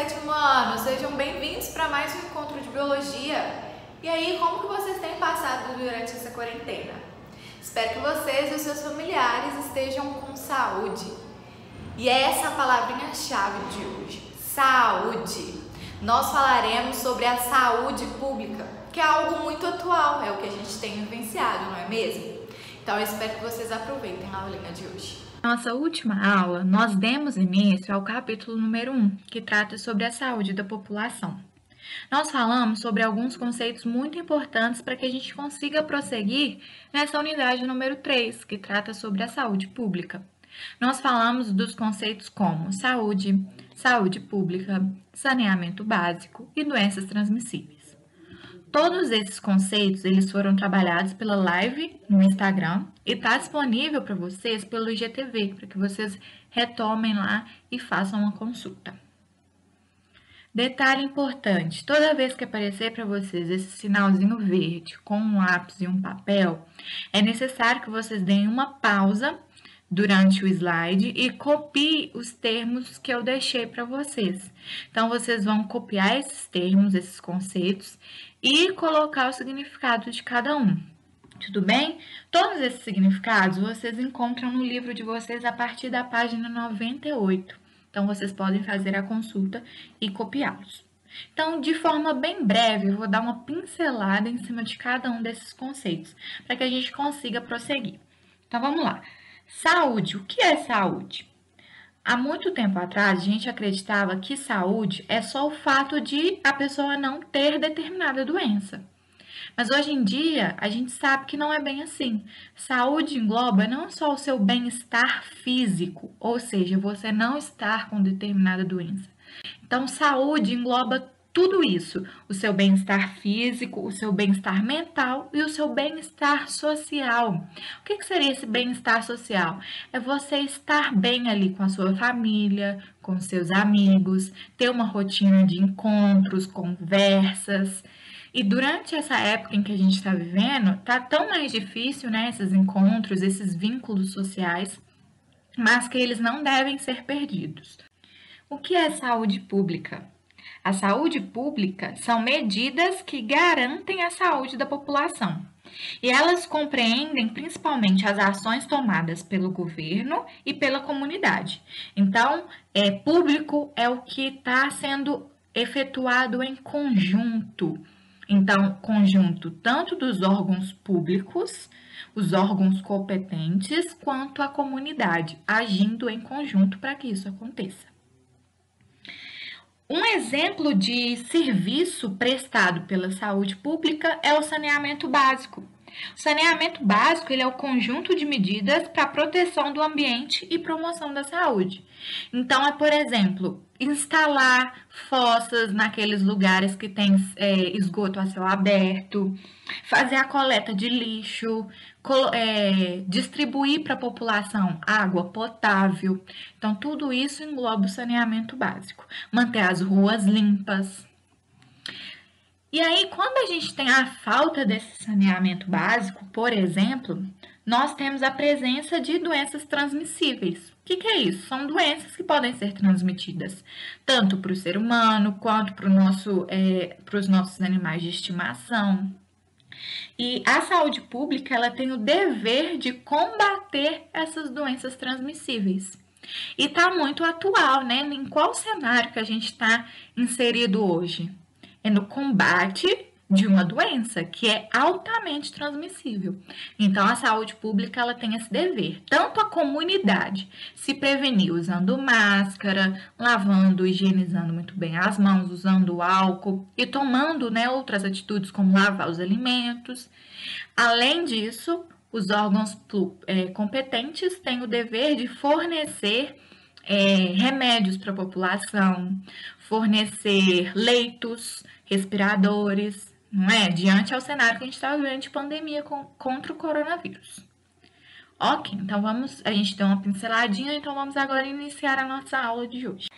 sétimo ano, sejam bem-vindos para mais um encontro de biologia. E aí, como que vocês têm passado durante essa quarentena? Espero que vocês e os seus familiares estejam com saúde. E é essa a palavrinha-chave de hoje, saúde. Nós falaremos sobre a saúde pública, que é algo muito atual, é o que a gente tem vivenciado, não é mesmo? Então eu espero que vocês aproveitem a aulinha de hoje. Nossa última aula, nós demos início ao capítulo número 1, que trata sobre a saúde da população. Nós falamos sobre alguns conceitos muito importantes para que a gente consiga prosseguir nessa unidade número 3, que trata sobre a saúde pública. Nós falamos dos conceitos como saúde, saúde pública, saneamento básico e doenças transmissíveis. Todos esses conceitos eles foram trabalhados pela live no Instagram e está disponível para vocês pelo IGTV, para que vocês retomem lá e façam uma consulta. Detalhe importante, toda vez que aparecer para vocês esse sinalzinho verde com um lápis e um papel, é necessário que vocês deem uma pausa durante o slide e copie os termos que eu deixei para vocês. Então, vocês vão copiar esses termos, esses conceitos e colocar o significado de cada um. Tudo bem? Todos esses significados vocês encontram no livro de vocês a partir da página 98. Então, vocês podem fazer a consulta e copiá-los. Então, de forma bem breve, eu vou dar uma pincelada em cima de cada um desses conceitos, para que a gente consiga prosseguir. Então, vamos lá. Saúde. O que é saúde? Há muito tempo atrás, a gente acreditava que saúde é só o fato de a pessoa não ter determinada doença. Mas hoje em dia, a gente sabe que não é bem assim. Saúde engloba não só o seu bem-estar físico, ou seja, você não estar com determinada doença. Então, saúde engloba tudo isso, o seu bem-estar físico, o seu bem-estar mental e o seu bem-estar social. O que seria esse bem-estar social? É você estar bem ali com a sua família, com seus amigos, ter uma rotina de encontros, conversas. E durante essa época em que a gente está vivendo, tá tão mais difícil, né, esses encontros, esses vínculos sociais, mas que eles não devem ser perdidos. O que é saúde pública? A saúde pública são medidas que garantem a saúde da população. E elas compreendem principalmente as ações tomadas pelo governo e pela comunidade. Então, público é o que está sendo efetuado em conjunto. Então, conjunto tanto dos órgãos públicos, os órgãos competentes, quanto a comunidade, agindo em conjunto para que isso aconteça. Um exemplo de serviço prestado pela saúde pública é o saneamento básico. O saneamento básico ele é o conjunto de medidas para a proteção do ambiente e promoção da saúde. Então, por exemplo, instalar fossas naqueles lugares que tem esgoto a céu aberto, fazer a coleta de lixo, distribuir para a população água potável. Então, tudo isso engloba o saneamento básico. Manter as ruas limpas. E aí, quando a gente tem a falta desse saneamento básico, por exemplo, nós temos a presença de doenças transmissíveis. O que é isso? São doenças que podem ser transmitidas tanto para o ser humano quanto para os nossos animais de estimação. E a saúde pública ela tem o dever de combater essas doenças transmissíveis. E está muito atual, né? Em qual cenário que a gente está inserido hoje? É no combate de uma doença que é altamente transmissível. Então, a saúde pública ela tem esse dever. Tanto a comunidade se prevenir usando máscara, lavando, higienizando muito bem as mãos, usando álcool e tomando outras atitudes como lavar os alimentos. Além disso, os órgãos competentes têm o dever de fornecer remédios para a população, fornecer leitos, respiradores, não é? Diante ao cenário que a gente está vivendo de pandemia contra o coronavírus. Ok, então a gente deu uma pinceladinha, então vamos agora iniciar a nossa aula de hoje.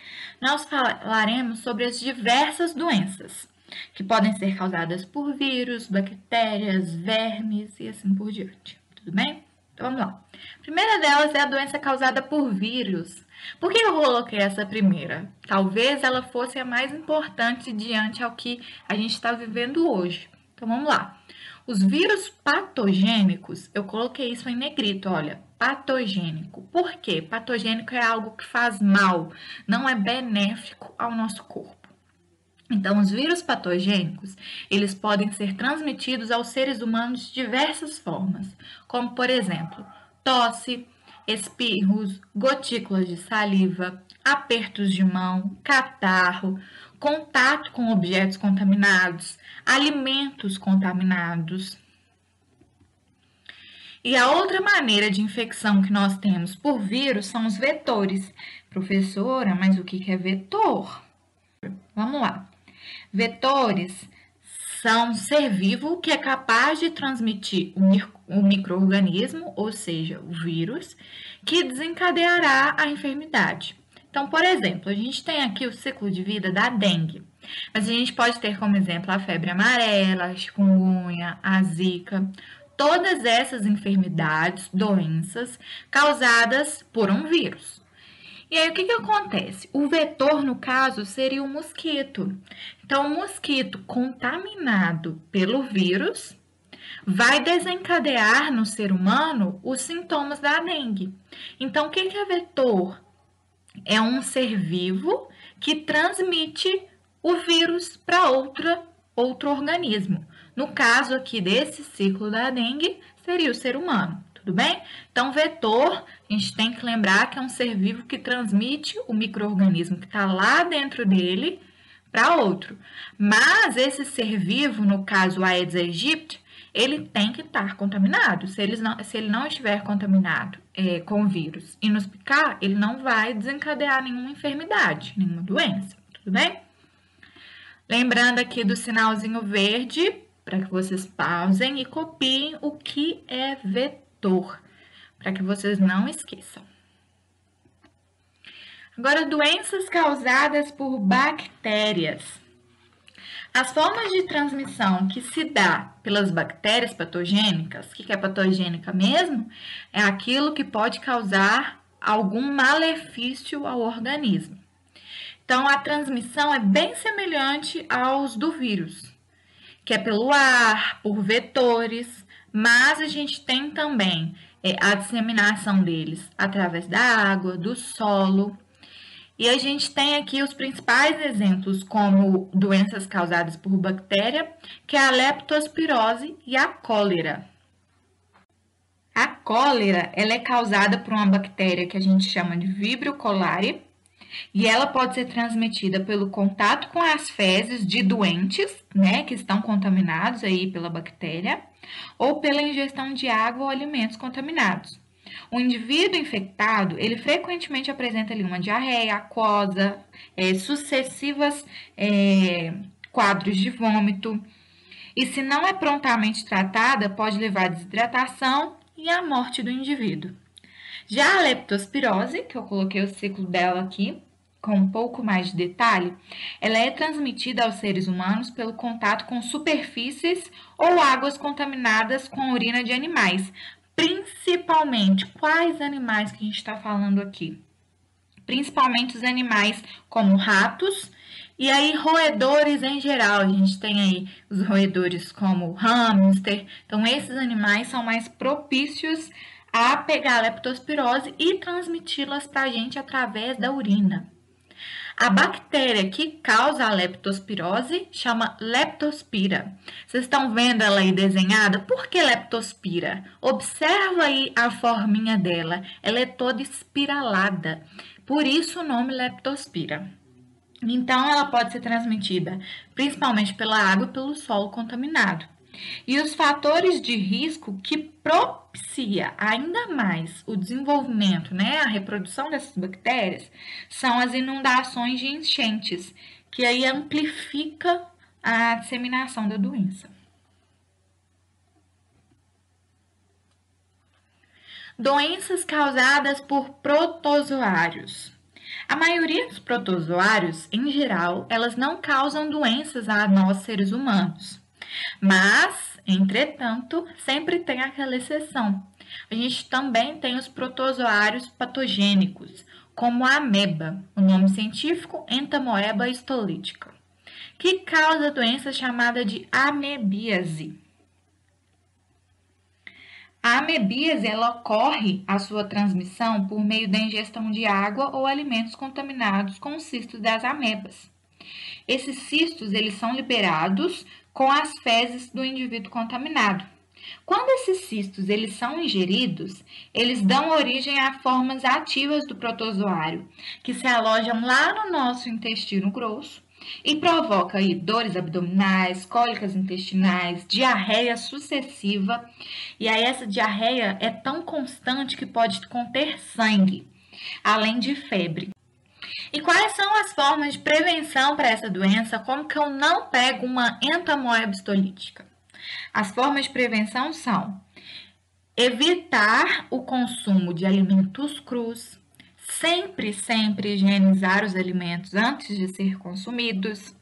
Nós falaremos sobre as diversas doenças que podem ser causadas por vírus, bactérias, vermes e assim por diante, tudo bem? Então, vamos lá. A primeira delas é a doença causada por vírus. Por que eu coloquei essa primeira? Talvez ela fosse a mais importante diante ao que a gente está vivendo hoje. Então, vamos lá. Os vírus patogênicos, eu coloquei isso em negrito, olha, patogênico. Por quê? Patogênico é algo que faz mal, não é benéfico ao nosso corpo. Então, os vírus patogênicos, eles podem ser transmitidos aos seres humanos de diversas formas, como, por exemplo, tosse, espirros, gotículas de saliva, apertos de mão, catarro, contato com objetos contaminados, alimentos contaminados. E a outra maneira de infecção que nós temos por vírus são os vetores. Professora, mas o que é vetor? Vamos lá. Vetores são um ser vivo que é capaz de transmitir o micro-organismo, ou seja, o vírus, que desencadeará a enfermidade. Então, por exemplo, a gente tem aqui o ciclo de vida da dengue, mas a gente pode ter como exemplo a febre amarela, a chikungunya, a zika, todas essas enfermidades, doenças causadas por um vírus. E aí, o que acontece? O vetor, no caso, seria o mosquito. Então, o mosquito contaminado pelo vírus vai desencadear no ser humano os sintomas da dengue. Então, o que é vetor? É um ser vivo que transmite o vírus para outro organismo. No caso aqui desse ciclo da dengue, seria o ser humano. Tudo bem? Então, vetor, a gente tem que lembrar que é um ser vivo que transmite o micro-organismo que está lá dentro dele para outro. Mas esse ser vivo, no caso Aedes aegypti, ele tem que estar contaminado. Se ele não estiver contaminado com o vírus e nos picar, ele não vai desencadear nenhuma enfermidade, nenhuma doença. Tudo bem? Lembrando aqui do sinalzinho verde, para que vocês pausem e copiem o que é vetor, para que vocês não esqueçam. Agora, doenças causadas por bactérias. As formas de transmissão que se dá pelas bactérias patogênicas, o que é patogênica mesmo? É aquilo que pode causar algum malefício ao organismo. Então, a transmissão é bem semelhante aos do vírus, que é pelo ar, por vetores, mas a gente tem também a disseminação deles através da água, do solo. E a gente tem aqui os principais exemplos como doenças causadas por bactéria, que é a leptospirose e a cólera. A cólera, ela é causada por uma bactéria que a gente chama de Vibrio cholerae, e ela pode ser transmitida pelo contato com as fezes de doentes, né, que estão contaminados aí pela bactéria, ou pela ingestão de água ou alimentos contaminados. O indivíduo infectado, ele frequentemente apresenta ali uma diarreia aquosa, sucessivas quadros de vômito, e se não é prontamente tratada, pode levar à desidratação e à morte do indivíduo. Já a leptospirose, que eu coloquei o ciclo dela aqui, com um pouco mais de detalhe, ela é transmitida aos seres humanos pelo contato com superfícies ou águas contaminadas com a urina de animais. Principalmente, quais animais que a gente está falando aqui? Principalmente os animais como ratos e aí roedores em geral. A gente tem aí os roedores como hamster. Então, esses animais são mais propícios a pegar a leptospirose e transmiti-las para a gente através da urina. A bactéria que causa a leptospirose chama leptospira. Vocês estão vendo ela aí desenhada? Por que leptospira? Observa aí a forminha dela. Ela é toda espiralada. Por isso o nome leptospira. Então, ela pode ser transmitida principalmente pela água e pelo solo contaminado. E os fatores de risco que propicia ainda mais o desenvolvimento, né, a reprodução dessas bactérias, são as inundações de enchentes, que aí amplifica a disseminação da doença. Doenças causadas por protozoários. A maioria dos protozoários, em geral, elas não causam doenças a nós seres humanos. Mas, entretanto, sempre tem aquela exceção, A gente também tem os protozoários patogênicos, como a ameba, o nome científico Entamoeba histolytica, que causa a doença chamada de amebíase. A amebíase ela ocorre a sua transmissão por meio da ingestão de água ou alimentos contaminados com os cistos das amebas. Esses cistos eles são liberados com as fezes do indivíduo contaminado. Quando esses cistos eles são ingeridos, eles dão origem a formas ativas do protozoário, que se alojam lá no nosso intestino grosso e provoca aí dores abdominais, cólicas intestinais, diarreia sucessiva. E aí essa diarreia é tão constante que pode conter sangue, além de febre. E quais são as formas de prevenção para essa doença? Como que eu não pego uma entamoeba histolítica? As formas de prevenção são evitar o consumo de alimentos crus, sempre higienizar os alimentos antes de ser consumidos.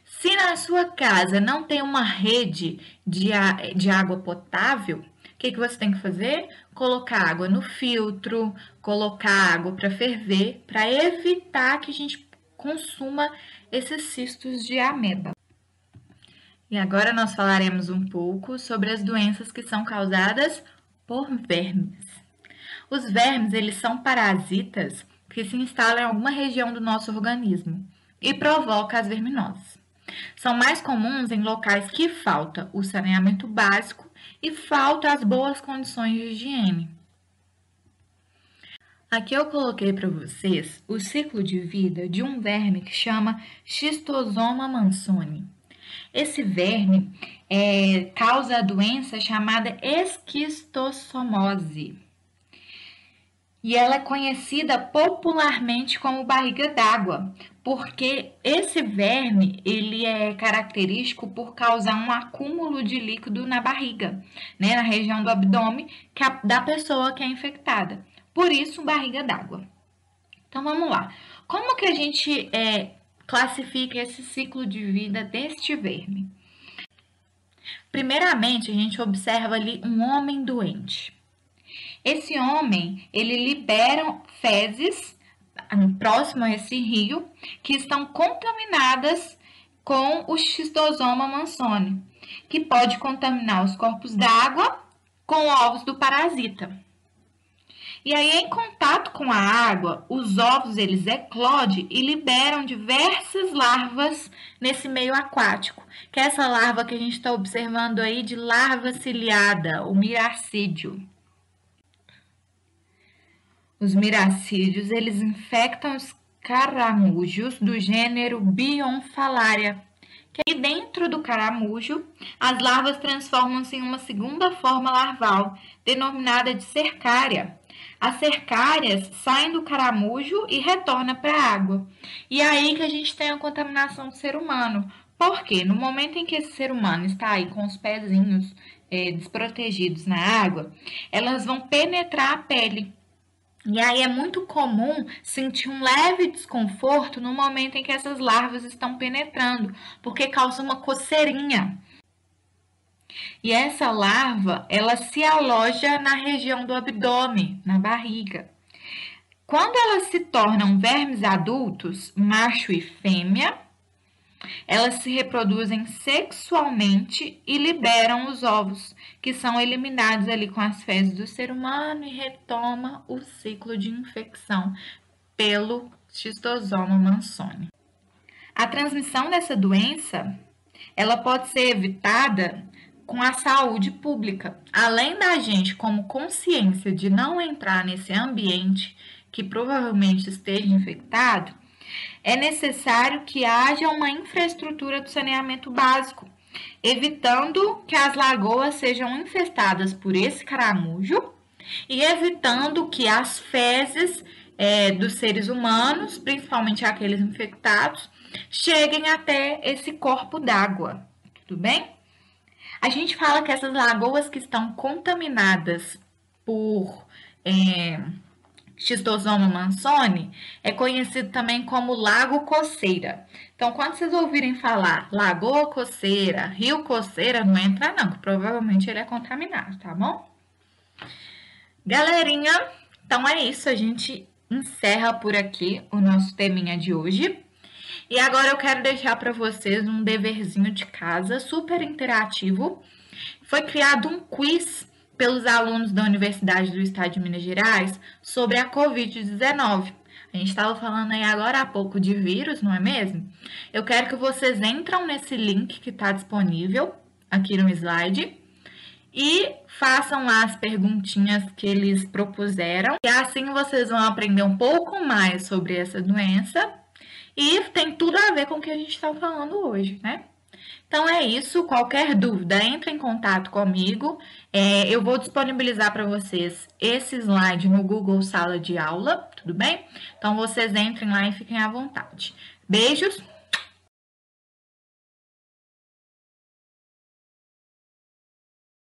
Se na sua casa não tem uma rede de água potável, o que você tem que fazer? Colocar água no filtro, colocar água para ferver, para evitar que a gente consuma esses cistos de ameba. E agora nós falaremos um pouco sobre as doenças que são causadas por vermes. Os vermes, eles são parasitas que se instalam em alguma região do nosso organismo e provocam as verminoses. São mais comuns em locais que falta o saneamento básico e falta as boas condições de higiene. Aqui eu coloquei para vocês o ciclo de vida de um verme que chama Schistosoma mansoni. Esse verme causa a doença chamada esquistossomose. E ela é conhecida popularmente como barriga d'água, porque esse verme ele é característico por causar um acúmulo de líquido na barriga, né, na região do abdômen da pessoa que é infectada. Por isso, barriga d'água. Então, vamos lá. Como que a gente classifica esse ciclo de vida deste verme? Primeiramente, a gente observa ali um homem doente. Esse homem, ele libera fezes próximo a esse rio que estão contaminadas com o Schistosoma mansoni, que pode contaminar os corpos d'água com ovos do parasita. E aí, em contato com a água, os ovos eles eclodem e liberam diversas larvas nesse meio aquático, que é essa larva que a gente está observando aí de larva ciliada, o miracídio. Os miracídios, eles infectam os caramujos do gênero Bionfalaria, que aí dentro do caramujo, as larvas transformam-se em uma segunda forma larval, denominada de cercária. As cercárias saem do caramujo e retornam para a água. E é aí que a gente tem a contaminação do ser humano. Por quê? No momento em que esse ser humano está aí com os pezinhos desprotegidos na água, elas vão penetrar a pele. E aí é muito comum sentir um leve desconforto no momento em que essas larvas estão penetrando, porque causa uma coceirinha. E essa larva, ela se aloja na região do abdômen, na barriga. Quando elas se tornam vermes adultos, macho e fêmea, elas se reproduzem sexualmente e liberam os ovos, que são eliminados ali com as fezes do ser humano e retoma o ciclo de infecção pelo Schistosoma mansoni. A transmissão dessa doença, ela pode ser evitada com a saúde pública. Além da gente, como consciência de não entrar nesse ambiente que provavelmente esteja infectado, é necessário que haja uma infraestrutura do saneamento básico, evitando que as lagoas sejam infestadas por esse caramujo e evitando que as fezes dos seres humanos, principalmente aqueles infectados, cheguem até esse corpo d'água. Tudo bem? A gente fala que essas lagoas que estão contaminadas por Schistosoma mansoni é conhecido também como lago coceira. Então, quando vocês ouvirem falar lagoa coceira, rio coceira, não entra não, que provavelmente ele é contaminado, tá bom? Galerinha, então é isso, a gente encerra por aqui o nosso teminha de hoje. E agora eu quero deixar para vocês um deverzinho de casa super interativo. Foi criado um quiz pelos alunos da Universidade do Estado de Minas Gerais sobre a Covid-19. A gente estava falando aí agora há pouco de vírus, não é mesmo? Eu quero que vocês entrem nesse link que está disponível aqui no slide e façam lá as perguntinhas que eles propuseram. E assim vocês vão aprender um pouco mais sobre essa doença e tem tudo a ver com o que a gente está falando hoje, né? Então é isso. Qualquer dúvida, entre em contato comigo. Eu vou disponibilizar para vocês esse slide no Google Sala de Aula, tudo bem? Então vocês entrem lá e fiquem à vontade. Beijos!